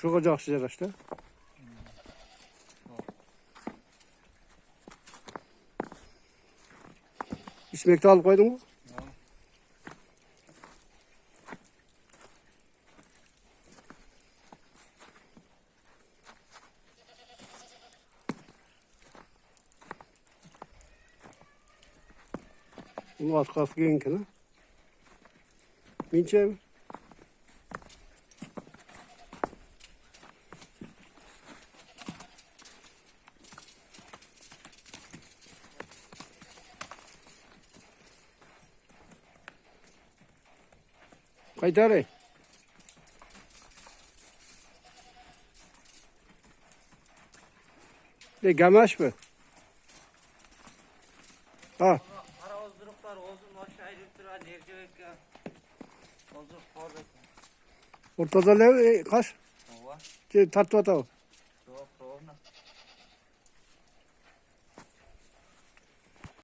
Şu koca sıcak işte. İsmekte alıp koydun mu? Bunu at kaskı yenkine. Minçe mi? Kaytarı. De gamaş mı? Ha. Ara ozduruklar ozun aşağı inip duran nercevek ya. Ozduruk orada. Ortada ne kaç? Ova. Tatlı atav.